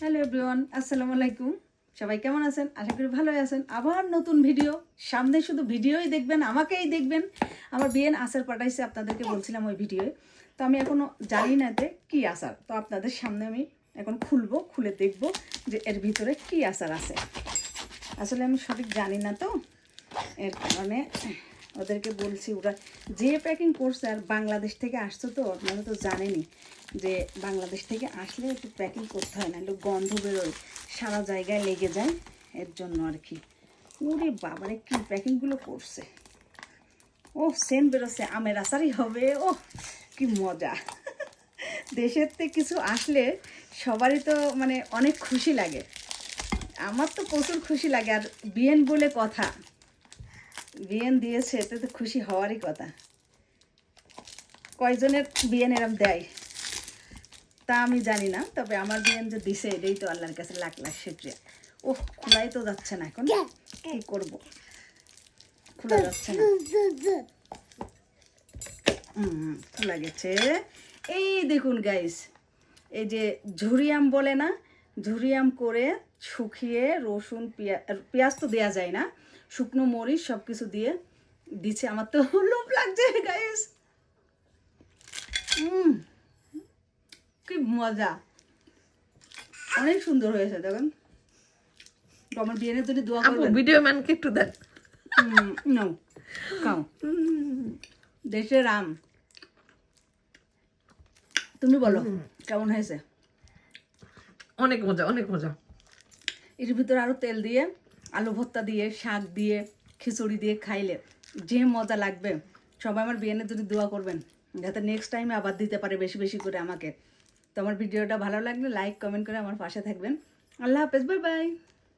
Hello everyone, আসসালামু আলাইকুম। সবাই কেমন আছেন? আশা করি ভালোই আছেন। আবার নতুন ভিডিও সামনে, শুধু ভিডিওই দেখবেন, আমাকেই দেখবেন। আমার বিয়েন আচার পাঠাইছে, আপনাদেরকে বলছিলাম ওই ভিডিওয়ে। তো আমি এখনও জানি না এতে কী আচার, তো আপনাদের সামনে আমি এখন খুলে দেখব যে এর ভিতরে কী আচার আছে। আসলে আমি সঠিক জানি না, তো এর কারণে ওদেরকে বলছি। ওরা যে প্যাকিং করছে, আর বাংলাদেশ থেকে আসছে, তো আপনারা তো জানেনই যে বাংলাদেশ থেকে আসলে একটু প্যাকিং করতে হয়, না একটু গন্ধ বেরোয়, সারা জায়গায় লেগে যায়, এর জন্য আর কি। ওরে বাবারে, কি প্যাকিংগুলো করছে! ও সেন্ট বেরোচ্ছে, আমের আচারই হবে। ও কি মজা! দেশের থেকে কিছু আসলে সবারই তো মানে অনেক খুশি লাগে। আমার তো প্রচুর খুশি লাগে। আর বিয়েন বলে কথা, বিয়েন দিয়েছে, এতে তো খুশি হওয়ারই কথা। কয়জনের বিয়েন এরম দেয় তা আমি জানি না, তবে আমার বিয়েন যে দিছে এটাই তো আল্লাহর কাছে লাখ লাখ শুকরিয়া। ওহ, খোলাই তো যাচ্ছে না, এখন কি করব, খোলা যাচ্ছে না। খোলা গেছে। এই দেখুন গাইস, এই যে ঝুরিয়াম বলে না, ঝুরিয়াম করে শুকিয়ে রসুন পেঁয়াজ তো দেওয়া যায় না, শুকনো মরিচ সব কিছু দিয়ে দিচ্ছে। আমার তো লোভ লাগছে গাইস। কি মজা, অনেক সুন্দর হয়েছে। দেখুন, তো আমার বিয়ের জন্য দোয়া করবেন। ভিডিও ম্যানকে একটু দেন। নাও খাও, দেশের আম। তুমি বলো কেমন হয়েছে? অনেক মজা, অনেক মজা। এর ভিতরে আরো তেল দিয়ে, আলু ভর্তা দিয়ে, শাক দিয়ে, খিচুড়ি দিয়ে খাইলে যে মজা লাগবে। সবাই আমার বিয়ের জন্য দোয়া করবেন, যাতে নেক্সট টাইমে আবার দিতে পারে বেশি বেশি করে আমাকে। তো আমার ভিডিওটা ভালো লাগলে লাইক কমেন্ট করে আমার পাশে থাকবেন। আল্লাহ হাফেজ, বাই বাই।